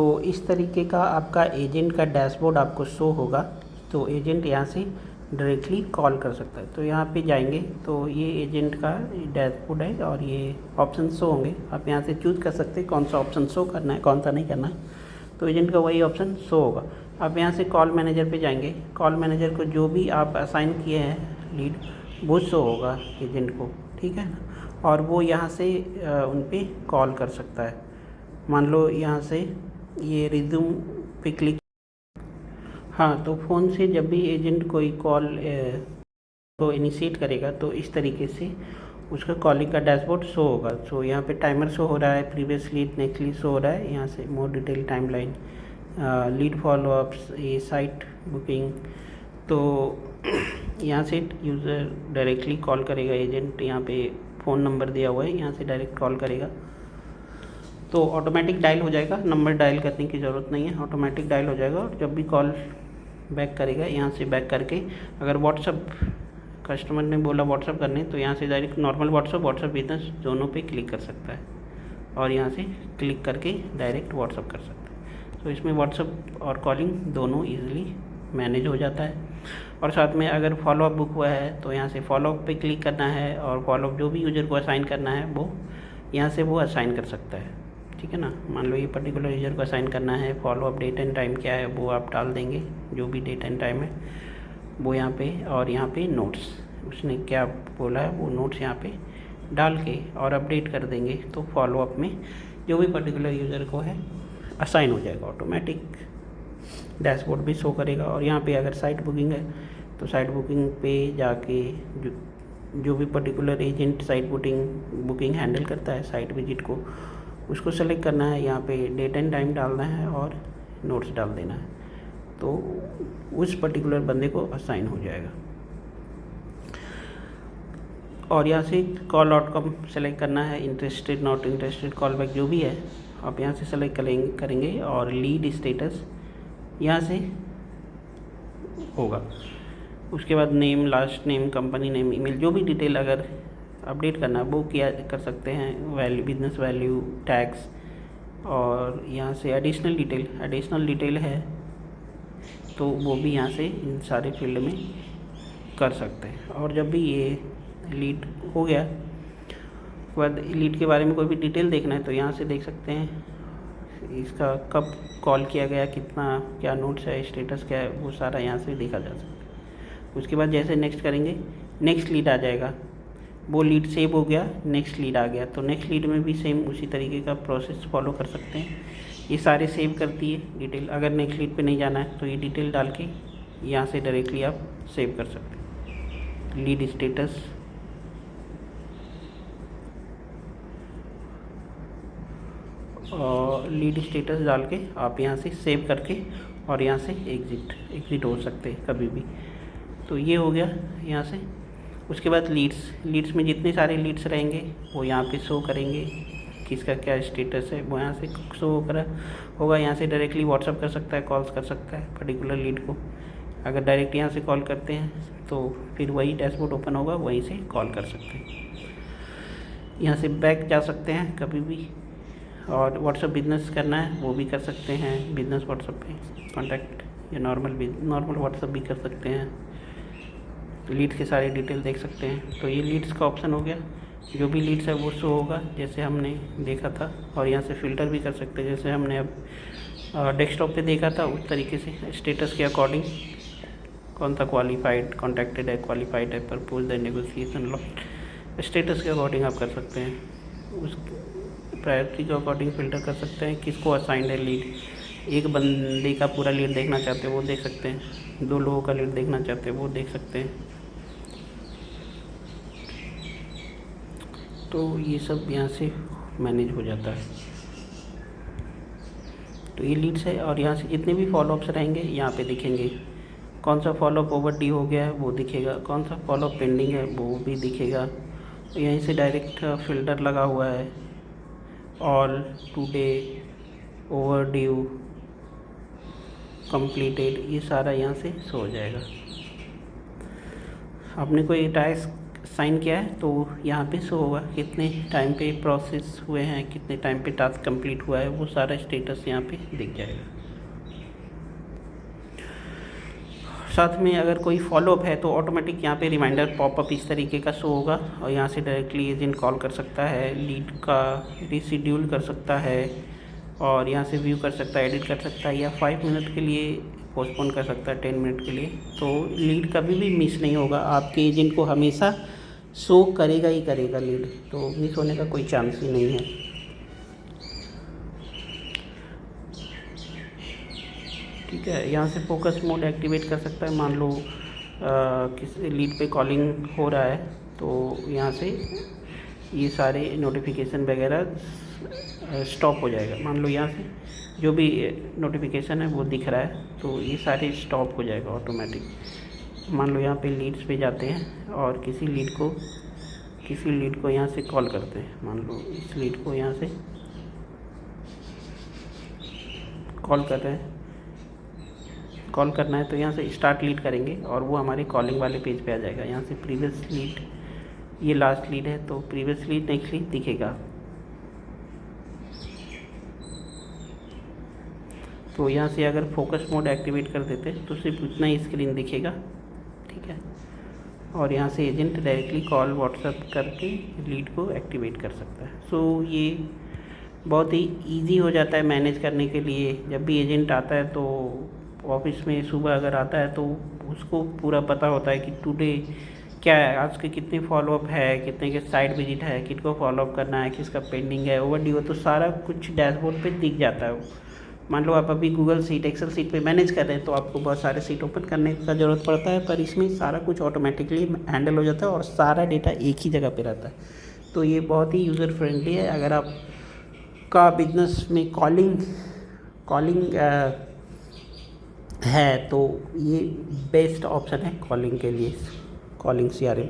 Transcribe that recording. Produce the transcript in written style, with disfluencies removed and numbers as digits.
तो इस तरीके का आपका एजेंट का डैशबोर्ड आपको शो होगा। तो एजेंट यहाँ से डायरेक्टली कॉल कर सकता है। तो यहाँ पे जाएंगे तो ये एजेंट का डैशबोर्ड है और ये ऑप्शन शो होंगे। आप यहाँ से चूज़ कर सकते हैं कौन सा ऑप्शन शो करना है, कौन सा नहीं करना है। तो एजेंट का वही ऑप्शन शो होगा। आप यहाँ से कॉल मैनेजर पे जाएंगे। कॉल मैनेजर को जो भी आप असाइन किए हैं लीड, वो शो होगा एजेंट को, ठीक है ना। और वो यहाँ से उन पे कॉल कर सकता है। मान लो यहाँ से ये रिज्यूम पे क्लिक, हाँ, तो फ़ोन से जब भी एजेंट कोई कॉल को इनिशिएट करेगा तो इस तरीके से उसका कॉलिंग का डैशबोर्ड शो होगा। सो यहाँ पे टाइमर शो हो रहा है, previous lead, next lead show हो रहा है। यहाँ से more detail timeline, lead follow-ups, ये साइट बुकिंग। तो यहाँ से यूज़र डायरेक्टली कॉल करेगा एजेंट, यहाँ पे फ़ोन नंबर दिया हुआ है, यहाँ से डायरेक्ट कॉल करेगा तो ऑटोमेटिक डायल हो जाएगा। नंबर डायल करने की ज़रूरत नहीं है, ऑटोमेटिक डायल हो जाएगा। और जब भी कॉल बैक करेगा यहाँ से बैक करके, अगर व्हाट्सअप कस्टमर ने बोला व्हाट्सअप करने तो यहाँ से डायरेक्ट नॉर्मल व्हाट्सअप बिजनेस दोनों पे क्लिक कर सकता है और यहाँ से क्लिक करके डायरेक्ट व्हाट्सअप कर सकता है। तो इसमें व्हाट्सअप और कॉलिंग दोनों ईजिली मैनेज हो जाता है। और साथ में अगर फॉलोअप बुक हुआ है तो यहाँ से फॉलोअप पे क्लिक करना है और फॉलोअप जो भी यूज़र को असाइन करना है वो यहाँ से वो असाइन कर सकता है, ठीक है ना। मान लो ये पर्टिकुलर यूज़र को असाइन करना है, फॉलोअप डेट एंड टाइम क्या है वो आप डाल देंगे, जो भी डेट एंड टाइम है वो यहाँ पे, और यहाँ पे नोट्स उसने क्या बोला है वो नोट्स यहाँ पे डाल के और अपडेट कर देंगे। तो फॉलोअप में जो भी पर्टिकुलर यूज़र को है असाइन हो जाएगा, ऑटोमेटिक डैशबोर्ड भी शो करेगा। और यहाँ पे अगर साइट बुकिंग है तो साइट बुकिंग पे जाके जो भी particular agent site booking handle करता है साइट विजिट को, उसको सेलेक्ट करना है, यहाँ पे डेट एंड टाइम डालना है और नोट्स डाल देना है, तो उस पर्टिकुलर बंदे को असाइन हो जाएगा। और यहाँ से कॉल आउटकम सेलेक्ट करना है, interested, not interested, call back जो भी है आप यहाँ से सेलेक्ट करेंगे और लीड स्टेटस यहाँ से होगा। उसके बाद name, last name, company name, email, जो भी डिटेल अगर अपडेट करना है वो किया कर सकते हैं, वैल्यू, बिजनेस वैल्यू, टैक्स। और यहाँ से एडिशनल डिटेल है तो वो भी यहाँ से इन सारे फील्ड में कर सकते हैं। और जब भी ये लीड हो गया, उसके बाद लीड के बारे में कोई भी डिटेल देखना है तो यहाँ से देख सकते हैं, इसका कब कॉल किया गया, कितना, क्या नोट्स है, स्टेटस क्या है, वो सारा यहाँ से देखा जा सकता है। उसके बाद जैसे नेक्स्ट करेंगे, नेक्स्ट लीड आ जाएगा, वो लीड सेव हो गया, नेक्स्ट लीड आ गया, तो नेक्स्ट लीड में भी सेम उसी तरीके का प्रोसेस फॉलो कर सकते हैं। ये सारे सेव करती है डिटेल। अगर नेक्स्ट लीड पे नहीं जाना है तो ये डिटेल डाल के यहाँ से डायरेक्टली आप सेव कर सकते हैं। लीड स्टेटस, और लीड स्टेटस डाल के आप यहाँ से सेव करके और यहाँ से एग्ज़िट हो सकते हैं कभी भी। तो ये हो गया यहाँ से। उसके बाद लीड्स में जितने सारे लीड्स रहेंगे वो यहाँ पे शो करेंगे, किसका क्या स्टेटस है वो यहाँ से शो होगा। यहाँ से डायरेक्टली व्हाट्सअप कर सकता है, कॉल्स कर सकता है पर्टिकुलर लीड को। अगर डायरेक्ट यहाँ से कॉल करते हैं तो फिर वही डैशबोर्ड ओपन होगा, वहीं से कॉल कर सकते हैं। यहाँ से बैक जा सकते हैं कभी भी। और व्हाट्सअप बिजनेस करना है वो भी कर सकते हैं, बिजनेस व्हाट्सअप पे कॉन्टैक्ट, या नॉर्मल व्हाट्सअप भी कर सकते हैं। लीड के सारे डिटेल देख सकते हैं। तो ये लीड्स का ऑप्शन हो गया, जो भी लीड्स है वो शो होगा जैसे हमने देखा था। और यहाँ से फ़िल्टर भी कर सकते हैं, जैसे हमने अब डेस्कटॉप पे देखा था उस तरीके से स्टेटस के अकॉर्डिंग, कौन सा क्वालिफाइड, कॉन्टैक्टेड है, क्वालिफाइड है, propose the negotiation, lock, status के अकॉर्डिंग आप कर सकते हैं। उस प्रायोरिटी के अकॉर्डिंग फ़िल्टर कर सकते हैं, किसको असाइंड है लीड। एक बंदे का पूरा लीड देखना चाहते हैं वो देख सकते हैं, 2 लोगों का लीड देखना चाहते हैं वो देख सकते हैं। तो ये सब यहाँ से मैनेज हो जाता है। तो ये लीड्स है। और यहाँ से जितने भी फॉलोअप्स रहेंगे यहाँ पे दिखेंगे, कौन सा फॉलोअप ओवरड्यू हो गया है वो दिखेगा, कौन सा फॉलोअप पेंडिंग है वो भी दिखेगा। तो यहीं से डायरेक्ट फ़िल्टर लगा हुआ है, ऑल, टुडे, ओवरड्यू, कंप्लीटेड, ये सारा यहाँ से शो हो जाएगा। आपने कोई टास्क साइन किया है तो यहाँ पे शो होगा कितने टाइम पे प्रोसेस हुए हैं, कितने टाइम पे टास्क कंप्लीट हुआ है, वो सारा स्टेटस यहाँ पे दिख जाएगा। साथ में अगर कोई फॉलोअप है तो ऑटोमेटिक यहाँ पे रिमाइंडर पॉपअप इस तरीके का शो होगा और यहाँ से डायरेक्टली एजेंट कॉल कर सकता है, लीड का रिशेड्यूल कर सकता है और यहाँ से व्यू कर सकता है, एडिट कर सकता है या 5 मिनट के लिए पोस्टपोन कर सकता है 10 मिनट के लिए। तो लीड कभी भी मिस नहीं होगा, आपके एजेंट को हमेशा शो करेगा ही करेगा लीड, तो मिस होने का कोई चांस ही नहीं है। ठीक है, यहाँ से फोकस मोड एक्टिवेट कर सकता है। मान लो किसी लीड पे कॉलिंग हो रहा है तो यहाँ से ये सारे नोटिफिकेशन वगैरह स्टॉप हो जाएगा। मान लो यहाँ से जो भी नोटिफिकेशन है वो दिख रहा है तो ये सारे स्टॉप हो जाएगा ऑटोमेटिक। मान लो यहाँ पे लीड्स पे जाते हैं और किसी लीड को यहाँ से कॉल करते हैं। मान लो इस लीड को यहाँ से कॉल कर रहे हैं, कॉल करना है तो यहाँ से स्टार्ट लीड करेंगे और वो हमारे कॉलिंग वाले पेज पे आ जाएगा। यहाँ से प्रीवियस लीड, ये लास्ट लीड है तो प्रीवियस लीड नेक्स्ट लीड दिखेगा। तो यहाँ से अगर फोकस मोड एक्टिवेट कर देते तो सिर्फ उतना ही स्क्रीन दिखेगा। ठीक है, और यहाँ से एजेंट डायरेक्टली कॉल व्हाट्सएप करके लीड को एक्टिवेट कर सकता है। सो ये बहुत ही इजी हो जाता है मैनेज करने के लिए। जब भी एजेंट आता है तो ऑफिस में सुबह अगर आता है तो उसको पूरा पता होता है कि टुडे क्या है, आज के कितने फॉलोअप है, कितने के साइट विजिट है, किसको फॉलोअप करना है, किसका पेंडिंग है, ओवरड्यू है, तो सारा कुछ डैशबोर्ड पे दिख जाता है। मान लो आप अभी गूगल शीट, एक्सेल शीट पे मैनेज कर रहे हैं तो आपको बहुत सारे शीट ओपन करने का ज़रूरत पड़ता है, पर इसमें सारा कुछ ऑटोमेटिकली हैंडल हो जाता है और सारा डेटा एक ही जगह पे रहता है। तो ये बहुत ही यूज़र फ्रेंडली है। अगर आप का बिजनेस में कॉलिंग है तो ये बेस्ट ऑप्शन है कॉलिंग के लिए, कॉलिंग CRM।